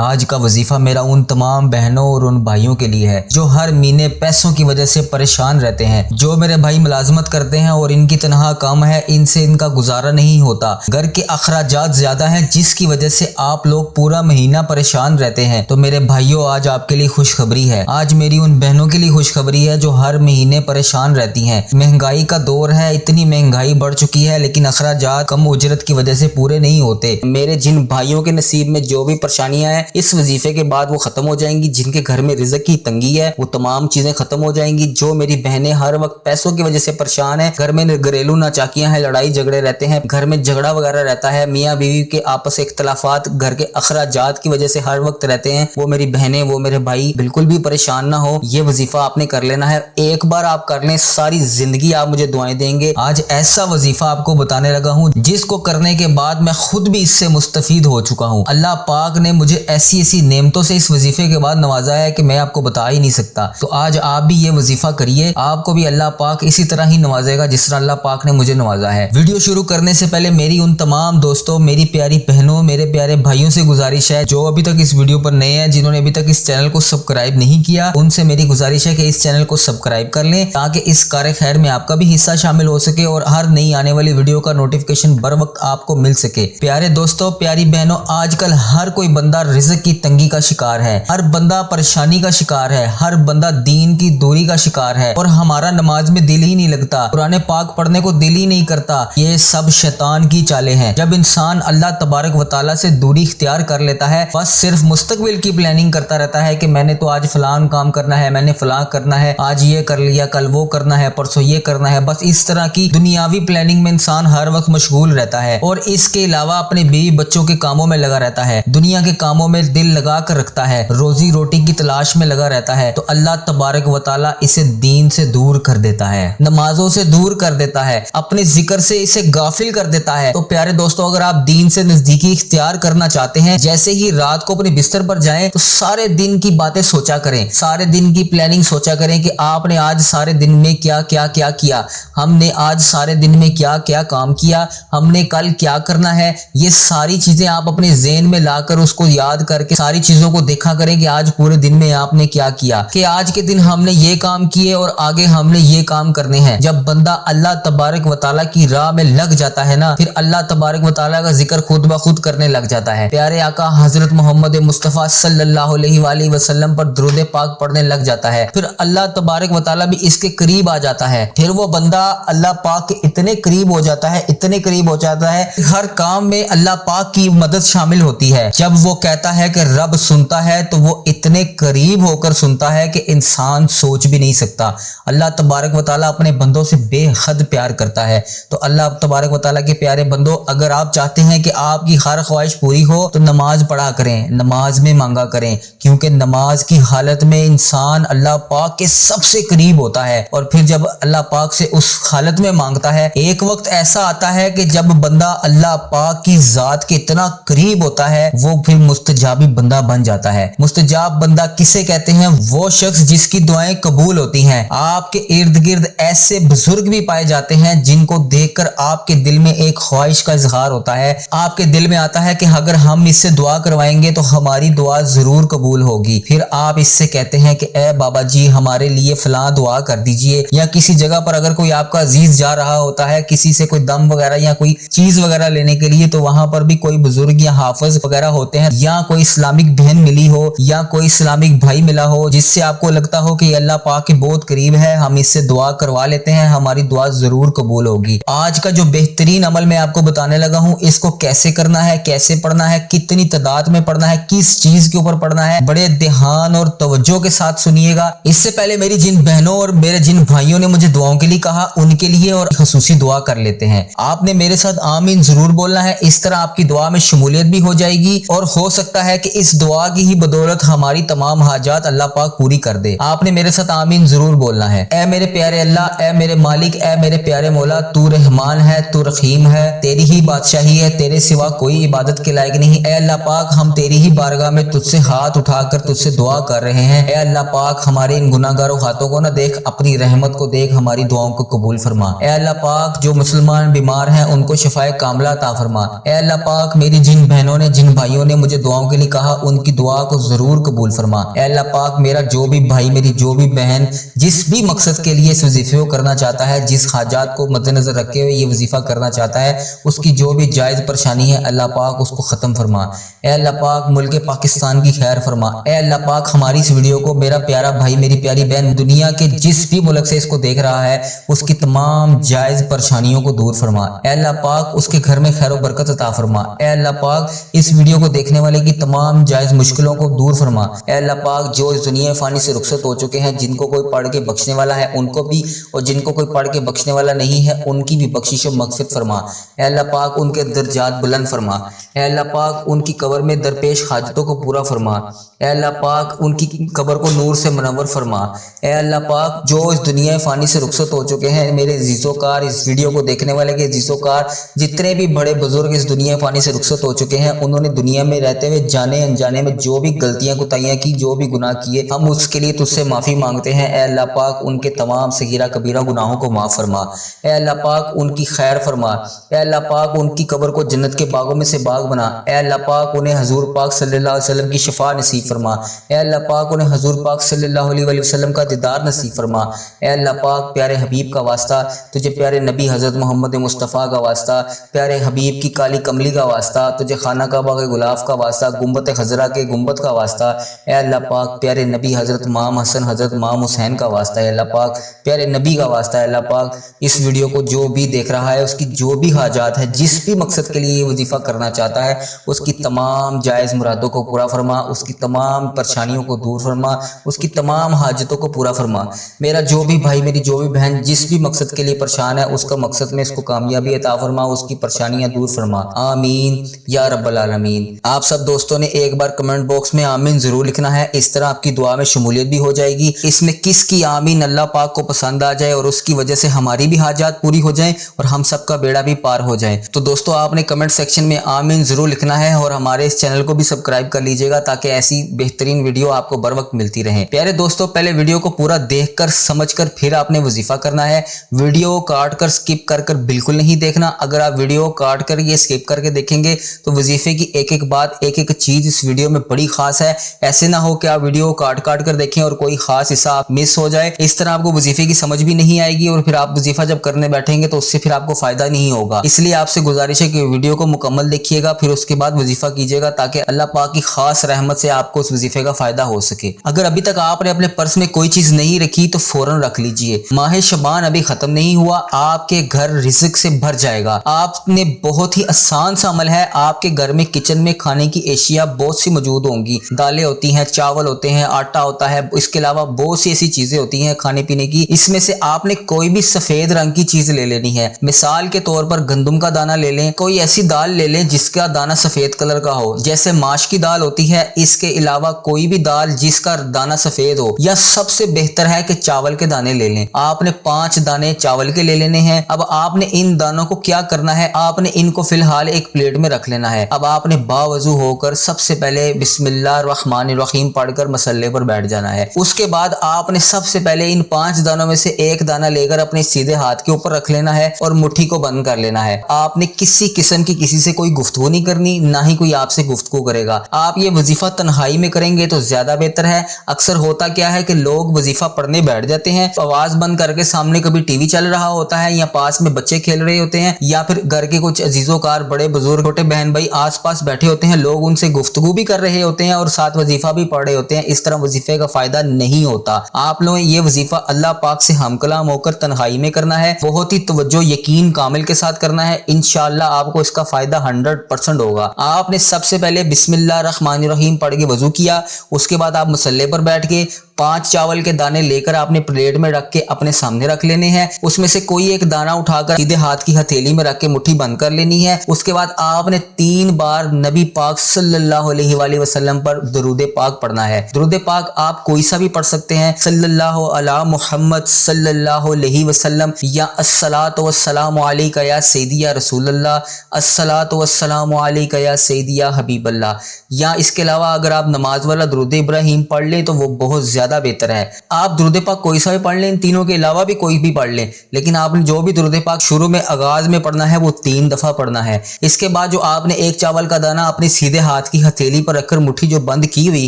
آج کا وظیفہ میرا ان تمام بہنوں اور ان بھائیوں کے لیے ہے جو ہر مہینے پیسوں کی وجہ سے پریشان رہتے ہیں۔ جو میرے بھائی ملازمت کرتے ہیں اور ان کی تنخواہ کم ہے، ان سے ان کا گزارا نہیں ہوتا، گھر کے اخراجات زیادہ ہیں جس کی وجہ سے آپ لوگ پورا مہینہ پریشان رہتے ہیں، تو میرے بھائیوں آج آپ کے لیے خوشخبری ہے۔ آج میری ان بہنوں کے لیے خوشخبری ہے جو ہر مہینے پریشان رہتی ہیں۔ مہنگائی کا دور ہے، اتنی مہنگائی بڑھ چکی ہے لیکن اخراجات کم اجرت کی وجہ سے پورے نہیں ہوتے۔ میرے جن بھائیوں کے نصیب میں جو بھی پریشانیاں ہیں اس وظیفے کے بعد وہ ختم ہو جائیں گی، جن کے گھر میں رزق کی تنگی ہے وہ تمام چیزیں ختم ہو جائیں گی۔ جو میری بہنیں ہر وقت پیسوں کی وجہ سے پریشان ہیں، گھر میں گھریلو ناچاکیاں ہیں، لڑائی جھگڑے رہتے ہیں، گھر میں جھگڑا وغیرہ رہتا ہے، میاں بیوی کے آپس اختلافات گھر کے اخراجات کی وجہ سے ہر وقت رہتے ہیں، وہ میری بہنیں وہ میرے بھائی بالکل بھی پریشان نہ ہو۔ یہ وظیفہ آپ نے کر لینا ہے، ایک بار آپ کر لیں ساری زندگی آپ مجھے دعائیں دیں گے۔ آج ایسا وظیفہ آپ کو بتانے لگا ہوں جس کو کرنے کے بعد میں خود بھی اس سے مستفید ہو چکا ہوں۔ اللہ پاک نے مجھے ایسی نعمتوں سے اس وظیفے کے بعد نوازا ہے کہ میں آپ کو بتا ہی نہیں سکتا۔ تو آج آپ بھی یہ وظیفہ کریے، آپ کو بھی اللہ پاک اسی طرح ہی نوازے گا جس طرح اللہ پاک نے مجھے نوازا ہے۔ ویڈیو شروع کرنے سے پہلے میری ان تمام دوستوں، میری پیاری بہنوں، میرے پیارے بھائیوں سے گزارش ہے جو ابھی تک اس ویڈیو پر نئے ہیں، جنہوں نے ابھی تک اس چینل کو سبسکرائب نہیں کیا، ان سے میری گزارش ہے کہ اس چینل کو سبسکرائب کر لیں تاکہ اس کار خیر میں آپ کا بھی حصہ شامل ہو سکے اور ہر نئی آنے والی ویڈیو کا نوٹیفیکیشن بر وقت آپ کو مل سکے۔ پیارے دوستوں، پیاری بہنوں، آج کل ہر کوئی بندہ رزق کی تنگی کا شکار ہے، ہر بندہ پریشانی کا شکار ہے، ہر بندہ دین کی دوری کا شکار ہے اور ہمارا نماز میں دل ہی نہیں لگتا، قرآن پاک پڑھنے کو دل ہی نہیں کرتا۔ یہ سب شیطان کی چالیں ہیں۔ جب انسان اللہ تبارک و تعالیٰ سے دوری اختیار کر لیتا ہے، بس صرف مستقبل کی پلاننگ کرتا رہتا ہے کہ میں نے تو آج فلان کام کرنا ہے، میں نے فلان کرنا ہے، آج یہ کر لیا، کل وہ کرنا ہے، پرسوں یہ کرنا ہے، بس اس طرح کی دنیاوی پلاننگ میں انسان ہر وقت مشغول رہتا ہے اور اس کے علاوہ اپنے بیوی بچوں کے کاموں میں لگا رہتا ہے، دنیا کے کاموں میں دل لگا کر رکھتا ہے، روزی روٹی کی تلاش میں لگا رہتا ہے، تو اللہ تبارک و تعالیٰ اسے دین سے دور کر دیتا ہے، نمازوں سے دور کر دیتا ہے، اپنے ذکر سے اسے غافل کر دیتا ہے۔ تو پیارے دوستوں، اگر آپ دین سے نزدیکی اختیار کرنا چاہتے ہیں، جیسے ہی رات کو اپنے بستر پر جائیں تو سارے دن کی باتیں سوچا کریں، سارے دن کی پلاننگ سوچا کریں کہ آپ نے آج سارے دن میں کیا کیا، ہم نے آج سارے دن میں کیا کام کیا، ہم نے کل کیا کرنا ہے۔ یہ ساری چیزیں آپ اپنے ذہن میں لا کر اس کو یاد کر کے ساری چیزوں کو دیکھا کریں کہ آج پورے دن میں آپ نے کیا کیا، کہ آج کے دن ہم نے یہ کام کیے اور آگے ہم نے یہ کام کرنے ہیں۔ جب بندہ اللہ تبارک و تعالیٰ کی راہ میں لگ جاتا ہے نا، پھر اللہ تبارک و تعالیٰ کا ذکر خود بخود کرنے لگ جاتا ہے، پیارے آقا حضرت محمد مصطفیٰ صلی اللہ علیہ وآلہ وسلم پر درود پاک پڑھنے لگ جاتا ہے، پھر اللہ تبارک و تعالیٰ بھی اس کے قریب آ جاتا ہے، پھر وہ بندہ اللہ پاک کے اتنے قریب ہو جاتا ہے، اتنے قریب ہو جاتا ہے، ہر کام میں اللہ پاک کی مدد شامل ہوتی ہے۔ جب وہ کہتا ہے کہ رب سنتا ہے تو وہ اتنے قریب ہو کر سنتا ہے کہ انسان سوچ بھی نہیں سکتا۔ اللہ تبارک و تعالیٰ اپنے بندوں سے بے حد پیار کرتا ہے۔ تو اللہ تبارک و تعالیٰ کے پیارے بندوں، اگر آپ چاہتے ہیں کہ آپ کی ہر خواہش پوری ہو تو نماز پڑھا کریں، نماز میں مانگا کریں، کیونکہ نماز کی حالت میں انسان اللہ پاک کے سب سے قریب ہوتا ہے، اور پھر جب اللہ پاک سے اس حالت میں مانگتا ہے، ایک وقت ایسا آتا ہے کہ جب بندہ اللہ پاک کی ذات کے اتنا قریب ہوتا ہے وہ پھر مستجابی بندہ بن جاتا ہے۔ مستجاب بندہ کسے کہتے ہیں؟ وہ شخص جس کی دعائیں قبول ہوتی ہیں۔ آپ کے ارد گرد ایسے بزرگ بھی پائے جاتے ہیں جن کو دیکھ کر آپ کے دل میں ایک خواہش کا اظہار ہوتا ہے، آپ کے دل میں آتا ہے کہ اگر ہم اس سے دعا کروائیں گے تو ہماری دعا ضرور قبول ہوگی۔ پھر آپ اس سے کہتے ہیں کہ اے بابا جی ہمارے لیے فلاں دعا کر دیجئے، یا کسی جگہ پر اگر کوئی آپ کا عزیز جا رہا ہوتا ہے کسی سے کوئی دم وغیرہ یا کوئی چیز وغیرہ لینے کے لیے، تو وہاں پر بھی کوئی بزرگ یا حافظ وغیرہ ہوتے ہیں، یا کوئی اسلامک بہن ملی ہو یا کوئی اسلامک بھائی ملا ہو جس سے آپ کو لگتا ہو کہ اللہ پاک کے بہت قریب ہے، ہم اس سے دعا کروا لیتے ہیں، ہماری دعا ضرور قبول ہوگی۔ آج کا جو بہترین عمل میں آپ کو بتانے لگا ہوں، اس کو کیسے کرنا ہے، کیسے پڑھنا ہے، کتنی تعداد میں پڑھنا ہے، کس چیز کے اوپر پڑھنا ہے، بڑے دھیان اور توجہ کے ساتھ سنیے گا۔ اس سے پہلے میری جن بہنوں اور میرے جن بھائیوں نے مجھے دعاؤں کے لیے کہا، ان کے لیے اور خصوصی دعا کر لیتے ہیں۔ آپ نے میرے ساتھ آمین ضرور بولنا ہے، اس طرح آپ کی دعا میں شمولیت بھی ہو جائے گی اور ہو سکتا ہے کہ اس دعا کی ہی بدولت ہماری تمام حاجات اللہ پاک پوری کر دے۔ آپ نے میرے ساتھ آمین ضرور بولنا ہے۔ اے میرے پیارے اللہ، اے میرے مالک، اے میرے پیارے مولا، تو رحمان ہے، تو رحیم ہے، تیری ہی بادشاہی ہے، تیرے سوا کوئی عبادت کے لائق نہیں۔ اے اللہ پاک، ہم تیری ہی بارگاہ میں تجھ سے ہاتھ اٹھا کر تجھ سے دعا کر رہے ہیں۔ اے اللہ پاک، ہمارے ان گناہ گاروں ہاتھوں کو نہ دیکھ، اپنی رحمت کو دیکھ، ہماری دعاؤں کو قبول فرما۔ اے اللہ پاک، جو مسلمان بیمار ہیں ان کو شفائے کاملہ عطا فرما۔ اے اللہ پاک، میری جن بہنوں نے جن بھائیوں نے مجھے دعاؤں के लिए कहा, उनकी दुआ को जरूर कबूल फरमा। ऐ अल्लाह पाक मेरा जो भी भाई, मेरी जो भी बहन जिस भी मकसद के लिए इस वजीफे को करना चाहता है, जिस हाजात को मद्देनजर रखे हुए ये वजीफा करना चाहता है, उसकी जो भी जायज़ परेशानी है अल्लाह पाक उसको ख़त्म फरमा। ऐ अल्लाह पाक मुल्क पाकिस्तान की खैर फरमा। ऐ अल्लाह पाक हमारी इस वीडियो को मेरा प्यारा भाई, मेरी प्यारी बहन दुनिया के जिस भी मुल्क से इसको देख रहा है उसकी तमाम जायज़ परेशानियों को दूर फरमा। ऐ अल्लाह पाक उसके घर में खैर बरकत अता फरमा। ऐ अल्लाह पाक इस वीडियो को देखने वाले की तमाम जायज़ मुश्किलों को दूर फरमा। ऐ अल्लाह पाक जो इस दुनिया फानी से रुखसत हो चुके हैं, जिनको कोई पढ़ के बख्शने वाला है उनको भी, और जिनको कोई पढ़ के बख्शने वाला नहीं है उनकी भी बख्शिश और मगफिरत फरमा। ऐ अल्लाह पाक उनके दर्जात बुलंद फरमा। ऐ अल्लाह पाक उनकी कब्र में दरपेश हाजतों को पूरा फरमा। ऐ अल्लाह पाक उनकी कब्र को नूर से मुनव्वर फरमा। ऐ अल्लाह पाक जो इस दुनिया फानी से रुखसत हो चुके हैं, मेरे अज़ीज़ोकार, इस वीडियो को देखने वाले के अज़ीज़ोकार, जितने भी बड़े बुजुर्ग इस दुनिया फानी से रुखसत हो चुके हैं, उन्होंने दुनिया में रहते हुए जाने अनजाने में जो भी गलतियां कुताहियां की, जो भी गुनाह किए, हम उसके लिए तुझसे माफ़ी मांगते हैं। ऐ अल्लाह पाक उनके तमाम सगीरा कबीरा गुनाहों को माफ़ फरमा। ऐ अल्लाह पाक उनकी खैर फरमा। ऐ अल्लाह पाक उनकी कब्र को जन्नत के बागों में से बाग बना। ऐ अल्लाह पाक उन्हें हजूर पाक सल्लल्लाहु अलैहि वसल्लम की शफा नसीब फरमा। ऐ अल्लाह पाक उन्हें हजूर पाक सल्लल्लाहु अलैहि वसल्लम का दीदार नसीब फरमा। ऐ अल्लाह पाक प्यारे हबीब का वास्ता, तुझे प्यारे नबी हज़रत मोहम्मद मुस्तफ़ा का वास्ता, प्यारे हबीब की काली कमली का वास्ता, तुझे खाना काबा के गुलाफ का वास्ता, गुंबत खजरा के गुंबत का वास्ता, ऐ अल्लाह पाक प्यारे नबी हज़रत इमाम हसन, हज़रत इमाम हुसैन का वास्ता, ऐ अल्लाह पाक प्यारे नबी का वास्ता। ऐ अल्लाह पाक इस वीडियो को जो भी देख रहा है उसकी जो भी हाजात है, जिस भी मकसद के लिए ये वजीफ़ा करना चाहता है, उसकी तमाम जायज़ मुरादों को पूरा फरमा, उसकी तमाम परेशानियों को दूर फरमा, उसकी तमाम हाजतों को पूरा फरमा। मेरा जो भी भाई, मेरी जो भी बहन जिस भी मकसद के लिए परेशान है, उसका मकसद में इसको कामयाबी अता फरमा, उसकी परेशानियां दूर फरमा। आमीन या रब्बल आलमीन। आप सब दोस्तों ने एक बार कमेंट बॉक्स में आमीन जरूर लिखना है, इस तरह आपकी दुआ में शमूलियत भी हो जाएगी। इसमें किसकी आमीन अल्लाह पाक को पसंद आ जाए और उसकी वजह से हमारी भी हाजात पूरी हो जाए और हम सबका बेड़ा भी पार हो जाए। तो दोस्तों आपने कमेंट सेक्शन में आमीन जरूर लिखना है और हमारे इस चैनल को भी सब्सक्राइब कर लीजिएगा ताकि ऐसी बेहतरीन वीडियो आपको बर वक्त मिलती रहे। प्यारे दोस्तों पहले वीडियो को पूरा देखकर समझकर फिर आपने वजीफा करना है। वीडियो काट कर स्किप कर बिल्कुल नहीं देखना। अगर आप वीडियो काट कर ये स्किप करके देखेंगे तो वजीफे की एक एक बात, एक एक चीज इस वीडियो में बड़ी खास है। ऐसे ना हो कि आप वीडियो काट कर देखें और कोई खास हिस्सा आप मिस हो जाए, इस तरह आपको वजीफे की समझ भी नहीं आएगी और फिर आप वजीफा जब करने बैठेंगे तो उससे फिर आपको फायदा नहीं होगा। इसलिए आपसे गुजारिश है कि वीडियो को मुकम्मल देखिएगा, फिर उसके बाद वजीफा कीजिएगा ताकि अल्लाह पाक की खास रहमत से आपको उस वजीफे का फायदा हो सके। अगर अभी तक आपने अपने पर्स में कोई चीज नहीं रखी तो फौरन रख लीजिए। माह शबान अभी खत्म नहीं हुआ, आपके घर रिज़्क से भर जाएगा। आपने बहुत ही आसान सा अमल है, आपके घर में किचन में खाने की एशिया बहुत सी मौजूद होंगी। दालें होती हैं, चावल होते हैं, आटा होता है, इसके अलावा बहुत सी ऐसी चीजें होती हैं खाने पीने की। इसमें से आपने कोई भी सफेद रंग की चीज ले लेनी है। मिसाल के तौर पर गंदम का दाना ले लें, कोई ऐसी दाल ले लें जिसका दाना सफेद कलर का हो, जैसे माश की दाल होती है। इसके अलावा कोई भी दाल जिसका दाना सफेद हो, या सबसे बेहतर है कि चावल के दाने ले लें। आपने 5 दाने चावल के ले लेने हैं। अब आपने इन दानों को क्या करना है, आपने इनको फिलहाल एक प्लेट में रख लेना है। अब आपने बावजू होकर सबसे पहले बिस्मिल्लाहिर्रहमानिर्रहीम पढ़कर मसल्ले पर बैठ जाना है। उसके बाद आपने सबसे पहले इन 5 दानों में से एक दाना लेकर अपने सीधे हाथ के ऊपर रख लेना है और मुट्ठी को बंद कर लेना है। आपने किसी किस्म की किसी से कोई गुफ्तगू नहीं करनी, ना ही कोई आपसे गुफ्तगू करेगा। आप ये वजीफा तन्हाई में करेंगे तो ज्यादा बेहतर है। अक्सर होता क्या है कि लोग वजीफा पढ़ने बैठ जाते हैं तो आवाज बंद करके, सामने कभी टीवी चल रहा होता है या पास में बच्चे खेल रहे होते हैं या फिर घर के कुछ अजीजोकार, बड़े बुजुर्ग, छोटे बहन भाई आसपास बैठे होते हैं, लोग उनसे गुफ्तगू भी कर रहे होते हैं और साथ वजीफा भी पढ़ रहे होते हैं। इस तरह वजीफे का फायदा नहीं होता। आप लोगों ये वजीफा अल्लाह पाक से हमकलाम होकर तन्हाई में करना है, बहुत ही तवज्जो यकीन कामिल के साथ करना है। इंशाअल्लाह आपको इसका फायदा 100% होगा। आपने सबसे पहले बिस्मिल्लाहिर्रहमानिर्रहीम पढ़ के वजू किया, उसके बाद आप मसल्ले पर बैठ के 5 चावल के दाने लेकर आपने प्लेट में रख के अपने सामने रख लेने हैं। उसमें से कोई एक दाना उठाकर सीधे हाथ की हथेली में रख के मुट्ठी बंद कर लेनी है। उसके बाद आपने 3 बार नबी पाक सल्लल्लाहु अलैहि वसल्लम पर दुरूद पाक पढ़ना है। दुरूद पाक आप कोई सा भी पढ़ सकते हैं, सल्लल्लाहु अला मुहम्मद सल्लल्लाहु अलैहि वसल्लम या अस्सलातु वस्सलामु अलैका या सय्यदी या रसूलल्लाह, अस्सलातु वस्सलामु अलैका या सय्यदी या हबीबल्लाह। या इसके अलावा अगर आप नमाज वाला दुरूद इब्राहिम पढ़ लें तो वो बहुत ज्यादा बेहतर है। आप दुरूद पाक कोई सा भी पढ़ लें, इन तीनों के अलावा भी कोई भी पढ़ लें, लेकिन आपने जो भी दुरूद पाक शुरू में आगाज में पढ़ना है वो 3 दफा पढ़ना है। इसके बाद जो आपने एक चावल का दाना अपने सीधे हाथ की हथेली पर रखकर मुट्ठी जो बंद की हुई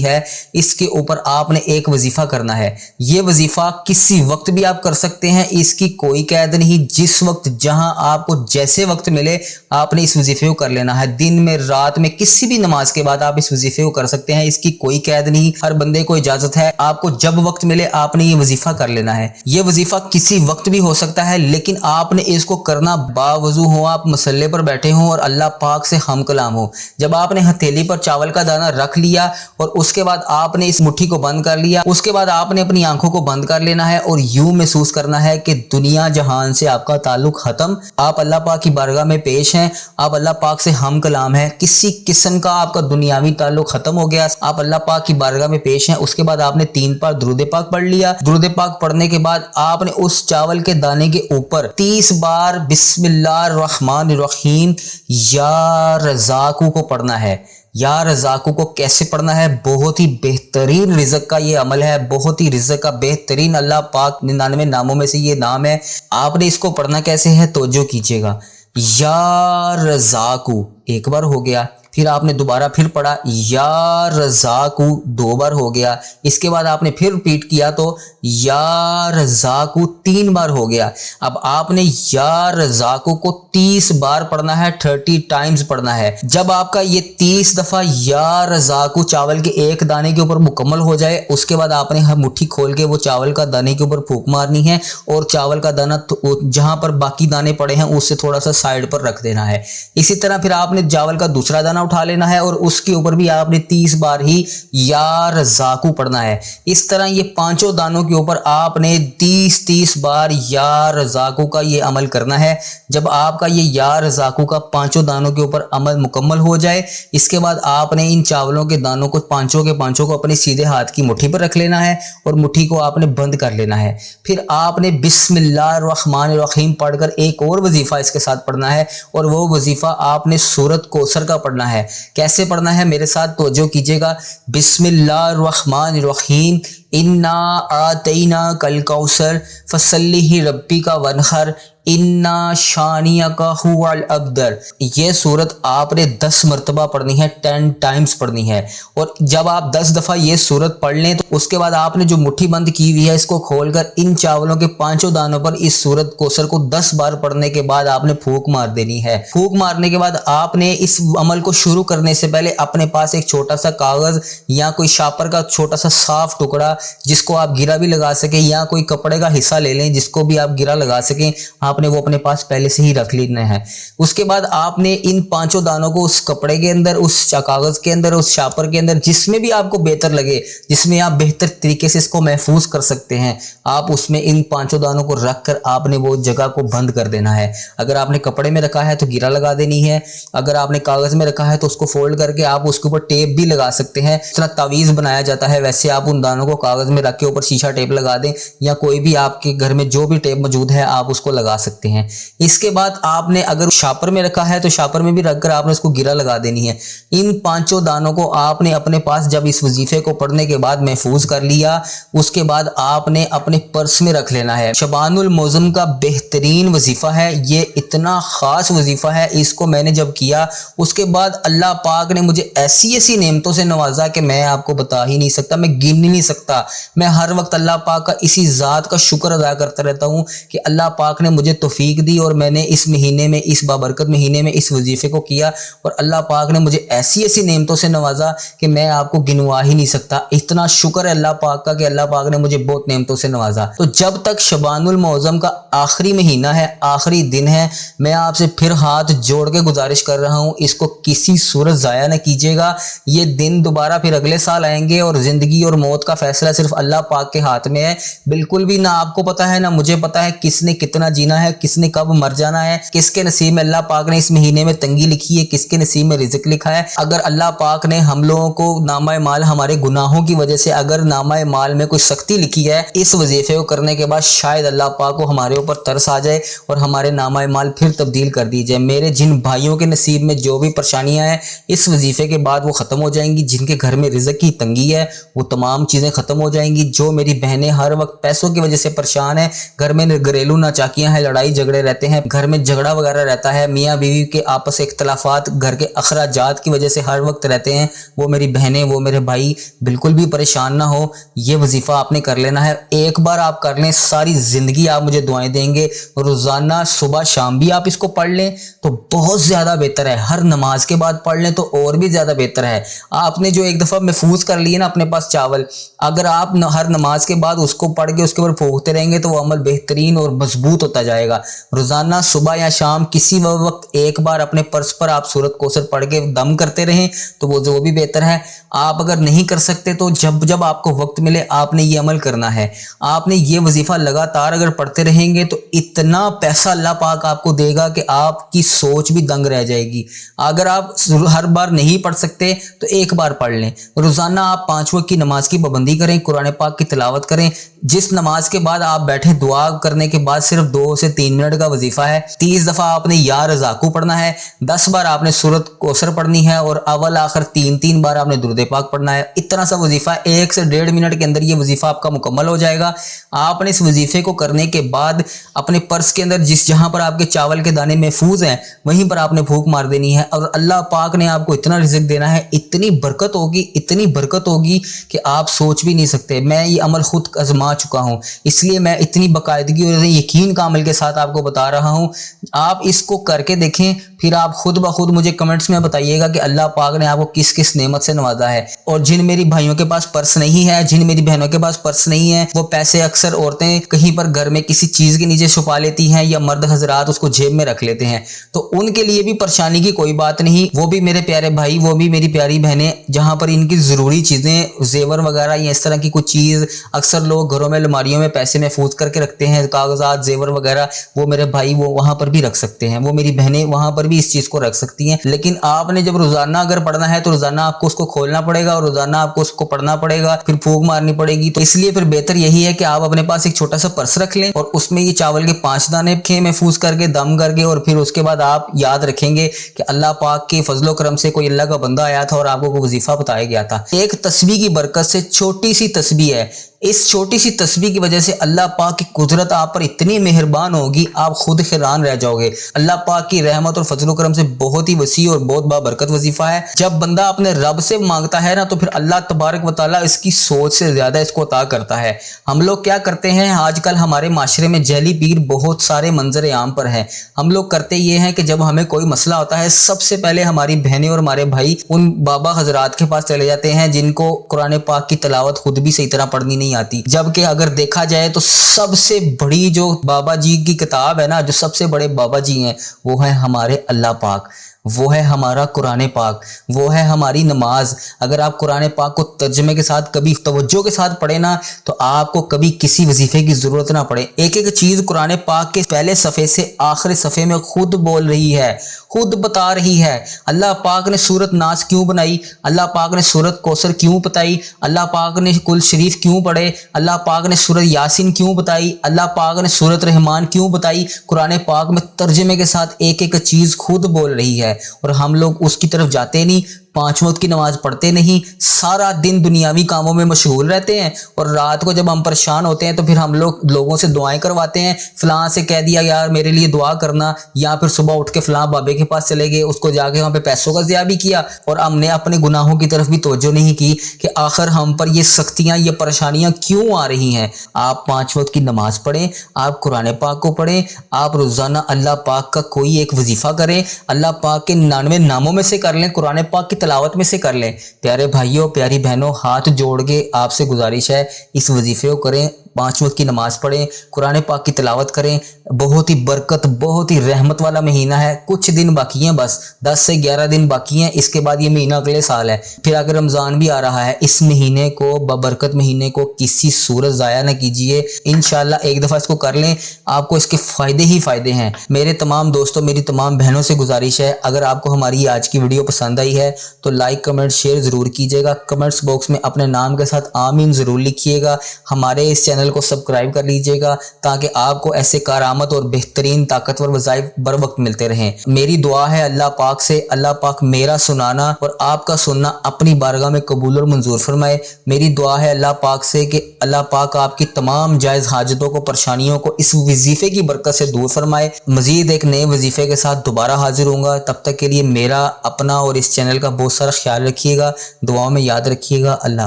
है, इसके ऊपर आपने एक वजीफा करना है। ये वजीफा किसी वक्त भी आप कर सकते हैं, इसकी कोई कैद नहीं। जिस वक्त जहां आपको जैसे वक्त मिले आपने इस वजीफे को कर लेना है। दिन में, रात में, किसी भी नमाज के बाद आप इस वजीफे को कर सकते हैं, इसकी कोई कैद नहीं। हर बंदे को इजाजत है, आपको जब वक्त मिले आपने ये वजीफा कर लेना है। ये वजीफा किसी वक्त भी हो सकता है, लेकिन आपने इसको करना बावजू हो, आप मसल्ले पर बैठे हो और अल्लाह पाक से हम कलाम हो। जब आपने हथेली पर चावल का दाना रख लिया और उसके बाद आपने इस मुट्ठी को बंद कर लिया, उसके बाद आपने अपनी आंखों को बंद कर लेना है और यूं महसूस करना है कि दुनिया जहान से आपका ताल्लुक खत्म, आप अल्लाह पाक की बारगाह में पेश हैं, आप अल्लाह पाक से हम कलाम है, किसी किस्म का आपका दुनियावी ताल्लुक खत्म हो गया, आप अल्लाह पाक की बारगाह में पेश हैं। उसके बाद आपने 3 बार दुरूद पाक पढ़ लिया। दुरूद पाक पढ़ने के बाद आपने उस चावल के दाने के ऊपर 30 बार बिस्मिल्लाहिर्रहमानिर्रहीम या रज़ाकू को पढ़ना है। या रज़ाकू को कैसे पढ़ना है? बहुत ही बेहतरीन रिज़्क़ का ये अमल है, बहुत ही रिज़्क़ का बेहतरीन, अल्लाह पाक 99 नामों में से ये नाम है। आपने इसको पढ़ना कैसे है, तवज्जो कीजिएगा। या रज़ाकू एक बार हो गया, फिर आपने दोबारा फिर पढ़ा या रज़ाकू 2 बार हो गया, इसके बाद आपने फिर रिपीट किया तो या रज़ाकू 3 बार हो गया। अब आपने या रज़ाकू को 30 बार पढ़ना है, 30 टाइम्स पढ़ना है। जब आपका ये 30 दफा या रज़ाकू चावल के एक दाने के ऊपर मुकम्मल हो जाए, उसके बाद आपने हर मुट्ठी खोल के वो चावल का दाने के ऊपर फूंक मारनी है और चावल का दाना जहां पर बाकी दाने पड़े हैं उससे थोड़ा सा साइड पर रख देना है। इसी तरह फिर आपने चावल का दूसरा दाना उठा लेना है और उसके ऊपर भी आपने 30 बार ही या रज़ाकू पढ़ना है। इस तरह ये 5 दानों के ऊपर आपने 30 बार या रज़ाकू का ये अमल करना है। जब आपका ये या रज़ाकू का 5 दानों के ऊपर अमल मुकम्मल हो जाए, इसके बाद आपने इन चावलों के दानों को 5 के 5 को अपने सीधे हाथ की मुट्ठी पर रख लेना है और मुट्ठी को आपने बंद कर लेना है। फिर आपने बिस्मिल्लाहिर्रहमानिर्रहीम पढ़कर एक और वजीफा इसके साथ पढ़ना है और वो वजीफा आपने सूरत कौसर का पढ़ना है। कैसे पढ़ना है मेरे साथ तवज्जो कीजिएगा। बिस्मिल्लाहिर्रहमानिर्रहीम इन्ना आतैना कल कौसर फसल्लिहि रब्बिका वनहर इन्ना शानिया का हुवल अब्दर। ये सूरत आपने 10 मरतबा पढ़नी है, 10 टाइम्स पढ़नी है। और जब आप 10 दफा ये सूरत पढ़ लें तो उसके बाद आपने जो मुट्ठी बंद की हुई है इसको खोलकर इन चावलों के 5 दानों पर इस सूरत कौसर को 10 बार पढ़ने के बाद आपने फूंक मार देनी है। फूंक मारने के बाद आपने इस अमल को शुरू करने से पहले अपने पास एक छोटा सा कागज या कोई शापर का छोटा सा साफ टुकड़ा जिसको आप गिरा भी लगा सके या कोई कपड़े का हिस्सा ले लें जिसको भी आप गिरा लगा सकें, आपने वो अपने पास पहले से ही रख लेना है। उसके बाद आपने इन 5 दानों को उस कपड़े के अंदर, उस कागज के अंदर, उस शापर के अंदर, जिसमें भी आपको बेहतर लगे, जिसमें आप बेहतर तरीके से इसको महफूज कर सकते हैं, आप उसमें इन 5 दानों को रख कर आपने वो जगह को बंद कर देना है। अगर आपने कपड़े में रखा है तो गिरा लगा देनी है, अगर आपने कागज में रखा है तो उसको फोल्ड करके आप उसके ऊपर टेप भी लगा सकते हैं। जिस तरह तावीज बनाया जाता है वैसे आप उन दानों को कागज में रख के ऊपर शीशा टेप लगा दें या कोई भी आपके घर में जो भी टेप मौजूद है आप उसको लगा सकते हैं। इसके बाद आपने अगर शापर में रखा है तो शापर में भी रखकर आपने उसको गिरा लगा देनी है। इन 5 दानों को आपने अपने पास जब इस वजीफे को पढ़ने के बाद महफूज कर लिया, उसके बाद आपने अपने पर्स में रख लेना है। शबानुल मौज़म का बेहतरीन वजीफा है, ये इतना खास वजीफा है, इसको मैंने जब किया उसके बाद अल्लाह पाक ने मुझे ऐसी ऐसी नेमतों से नवाजा कि मैं आपको बता ही नहीं सकता, मैं गिन नहीं सकता। मैं हर वक्त अल्लाह पाक का इसी ज़ात का शुक्र अदा करता रहता हूँ कि अल्लाह पाक ने मुझे तौफीक दी और मैंने इस महीने में, इस बाबरकत महीने में इस वजीफे को किया और अल्लाह पाक ने मुझे ऐसी ऐसी नेमतों से नवाजा कि मैं आपको गिनवा ही नहीं सकता। इतना शुक्र है अल्लाह पाक का कि अल्लाह पाक ने मुझे बहुत नेमतों से नवाजा। तो जब तक शबानुल मौज़म का आखिरी महीना है, आखिरी दिन है, मैं आपसे फिर हाथ जोड़ के गुजारिश कर रहा हूँ, इसको किसी सूरत ज़ाया न कीजिएगा। ये दिन दोबारा फिर अगले साल आएंगे और ज़िंदगी और मौत का फैसला सिर्फ अल्लाह पाक के हाथ में है। बिल्कुल भी ना आपको पता है ना मुझे पता है किसने कितना जीना है। है, किसने कब मर जाना है, किसके नसीब में अल्लाह पाक ने इस महीने में तंगी लिखी है, किसके नसीब में रिज़्क लिखा है। अगर अल्लाह पाक ने हम लोगों को नामा माल हमारे गुनाहों की वजह से अगर नामा माल में कोई सख्ती लिखी है, इस वजीफे को करने के बाद शायद अल्लाह पाक को हमारे ऊपर तरस आ जाए और हमारे नामा माल फिर तब्दील कर दी जाए। मेरे जिन भाइयों के नसीब में जो भी परेशानियां हैं इस वजीफे के बाद वो ख़त्म हो जाएंगी। जिनके घर में रिज़्क की तंगी है वो तमाम चीज़ें ख़त्म हो जाएंगी। जो मेरी बहनें हर वक्त पैसों की वजह से परेशान है, घर में घरेलू नाचाकियां हैं, लड़ाई झगड़े रहते हैं, घर में झगड़ा वगैरह रहता है, मियाँ बीवी के आपस में इख्तलाफात घर के अखराजात की वजह से हर वक्त रहते हैं, वो मेरी बहनें वो मेरे भाई बिल्कुल भी परेशान ना हो। ये वजीफ़ा आपने कर लेना है। एक बार आप कर लें सारी ज़िंदगी आप मुझे दुआएं देंगे। रोज़ाना सुबह शाम भी आप इसको पढ़ लें तो बहुत ज़्यादा बेहतर है। हर नमाज के बाद पढ़ लें तो और भी ज़्यादा बेहतर है। आपने जो एक दफ़ा महफूज कर लिए ना अपने पास चावल, अगर आप हर नमाज के बाद उसको पढ़ के उसके ऊपर फूंकते रहेंगे तो वो अमल बेहतरीन और मजबूत होता जाएगा। रोज़ाना सुबह या शाम किसी वक्त एक बार अपने पर्स पर आप सूरत कौसर पढ़ के दम करते रहें तो वो भी बेहतर है। आप अगर नहीं कर सकते तो जब जब आपको वक्त मिले आपने ये अमल करना है। आपने ये वजीफ़ा लगातार अगर पढ़ते रहेंगे तो इतना पैसा अल्लाह पाक आपको देगा कि आपकी सोच भी दंग रह जाएगी। अगर आप हर बार नहीं पढ़ सकते तो एक बार पढ़ लें। रोज़ाना आप 5 वक्त की नमाज की पाबंदी करें, कुरान पाक की तिलावत करें। जिस नमाज के बाद आप बैठे दुआ करने के बाद सिर्फ 2 से 3 मिनट का वजीफ़ा है। 30 दफ़ा आपने या रज़ाकू पढ़ना है, 10 बार आपने सूरत कौसर पढ़नी है और अव्वल आखिर 3 बार आपने दुरूद पाक पढ़ना है। इतना सा वजीफ़ा 1 से 1.5 मिनट के अंदर ये वजीफ़ा आपका मुकम्मल हो जाएगा। आपने इस वजीफ़े को करने के बाद अपने पर्स के अंदर जहाँ पर आपके चावल के दाने महफूज हैं वहीं पर आपने फूंक मार देनी है और अल्लाह पाक ने आपको इतना रिज़्क देना है, इतनी बरकत होगी, इतनी बरकत होगी कि आप सोच भी नहीं सकते। मैं ये अमल खुद आजमा चुका हूँ, इसलिए मैं इतनी बाकायदगी और यकीन का अमल के साथ आपको बता रहा हूँ। आप इसको करके देखें, फिर आप खुद ब खुद मुझे कमेंट्स में बताइएगा कि अल्लाह पाक ने आपको किस किस नेमत से नवाजा है। और जिन मेरी भाइयों के पास पर्स नहीं है, जिन मेरी बहनों के पास पर्स नहीं है, वो पैसे अक्सर औरतें कहीं पर घर में किसी चीज़ के नीचे छुपा लेती हैं या मर्द हजरात उसको जेब में रख लेते हैं, तो उनके लिए भी परेशानी की कोई बात नहीं। वो भी मेरे प्यारे भाई, वो भी मेरी प्यारी बहनें, जहाँ पर इनकी ज़रूरी चीज़ें जेवर वगैरह या इस तरह की कुछ चीज़ अक्सर लोग घरों में अलमारियों में पैसे महफूज करके रखते हैं, कागजात जेवर वगैरह, वो मेरे भाई वो वहाँ पर भी रख सकते हैं, वो मेरी बहनें वहाँ पर भी इस चीज़ को रख सकती हैं। लेकिन आपने जब रोज़ाना अगर पढ़ना है तो रोज़ाना आपको उसको खोलना पड़ेगा और रोज़ाना आपको उसको पढ़ना पड़ेगा, फिर फूंक मारनी पड़ेगी। तो इसलिए फिर बेहतर यही है कि आप अपने पास एक छोटा सा पर्स रख लें और उसमें ये चावल के 5 दाने रखें महफूज करके, दम करके, और फिर उसके बाद आप याद रखेंगे कि अल्लाह पाक के फजलो करम से कोई अल्लाह का बंदा आया था और आपको कोई वजीफा बताया गया था। एक तस्बीह की बरकत से, छोटी सी तस्बीह है, इस छोटी सी तस्बीह की वजह से अल्लाह पाक की कुदरत आप पर इतनी मेहरबान होगी, आप खुद हैरान रह जाओगे। अल्लाह पाक की रहमत और फजल करम से बहुत ही वसी और बहुत बाबरकत वजीफा है। जब बंदा अपने रब से मांगता है ना तो फिर अल्लाह तबारक व तआला इसकी सोच से ज्यादा इसको अता करता है। हम लोग क्या करते हैं, आजकल हमारे माशरे में जहली पीर बहुत सारे मंजर आम पर है। हम लोग करते ये हैं कि जब हमें कोई मसला होता है सबसे पहले हमारी बहनें और हमारे भाई उन बाबा हजरात के पास चले जाते हैं जिनको कुरान पाक की तिलावत खुद भी सही तरह पढ़नी नहीं आती। जबकि अगर देखा जाए तो सबसे बड़ी जो बाबा जी की किताब है ना, जो सबसे बड़े बाबा जी हैं, वो है हमारे अल्लाह पाक, वो है हमारा कुरान पाक, वो है हमारी नमाज। अगर आप कुरान पाक को तर्जमे के साथ कभी तवज्जो के साथ पढ़े ना तो आपको कभी किसी वजीफे की जरूरत ना पड़े। एक एक चीज कुरान पाक के पहले सफ़े से आखिरी सफ़े में खुद बोल रही है, खुद बता रही है। अल्लाह पाक ने सूरत नास क्यों बनाई, अल्लाह पाक ने सूरत कौसर क्यों बताई, अल्लाह पाक ने कुल शरीफ क्यों पढ़े, अल्लाह पाक ने सूरत यासीन क्यों बताई, अल्लाह पाक ने सूरत रहमान क्यों बताई। कुरान पाक में तर्जमे के साथ एक एक चीज खुद बोल रही है और हम लोग उसकी तरफ जाते नहीं, 5 वक्त की नमाज पढ़ते नहीं, सारा दिन दुनियावी कामों में मशगूल रहते हैं और रात को जब हम परेशान होते हैं तो फिर हम लोगों से दुआएं करवाते हैं। फलां से कह दिया यार मेरे लिए दुआ करना, या फिर सुबह उठ के फलां बाबे के पास चले गए, उसको जाके वहाँ पे पैसों का ज़िया भी किया और हमने अपने गुनाहों की तरफ भी तवज्जो नहीं की कि आखिर हम पर ये सख्तियाँ, ये परेशानियाँ क्यों आ रही हैं। आप 5 वक्त की नमाज पढ़ें, आप कुरान पाक को पढ़ें, आप रोज़ाना अल्लाह पाक का कोई एक वजीफ़ा करें, अल्लाह पाक के 99 नामों में से कर लें, कुरान पाक की तिलावत में से कर लें। प्यारे भाइयों प्यारी बहनों, हाथ जोड़ के आपसे गुजारिश है इस वजीफे को करें। 5 वक्त की नमाज पढ़ें, कुरान पाक की तिलावत करें। बहुत ही बरकत, बहुत ही रहमत वाला महीना है। कुछ दिन बाकी हैं, बस 10 से 11 दिन बाकी हैं, इसके बाद ये महीना अगले साल है। फिर अगर रमज़ान भी आ रहा है, इस महीने को, बबरकत महीने को किसी सूरत ज़ाया ना कीजिए। इंशाल्लाह एक दफ़ा इसको कर लें, आपको इसके फ़ायदे ही फ़ायदे हैं। मेरे तमाम दोस्तों, मेरी तमाम बहनों से गुजारिश है, अगर आपको हमारी आज की वीडियो पसंद आई है तो लाइक, कमेंट, शेयर ज़रूर कीजिएगा। कमेंट्स बॉक्स में अपने नाम के साथ आमीन ज़रूर लिखिएगा। हमारे इस चैनल को सब्सक्राइब कर लीजिएगा ताकि आपको ऐसे करामत और बेहतरीन ताकतवर वज़ाइफ बर वक्त मिलते रहें। मेरी दुआ है अल्लाह पाक से, अल्लाह पाक मेरा सुनाना और आपका सुनना अपनी बारगाह में कबूल और मंजूर फरमाए। मेरी दुआ है अल्लाह पाक से कि अल्लाह पाक आपकी तमाम जायज़ हाजतों को, परेशानियों को इस वजीफे की बरकत से दूर फरमाए। मजीद एक नए वजीफे के साथ दोबारा हाजिर होऊंगा। तब तक के लिए मेरा, अपना और इस चैनल का बहुत सारा ख्याल रखिएगा, दुआओं में याद रखिएगा। अल्लाह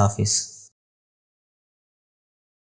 हाफिज़।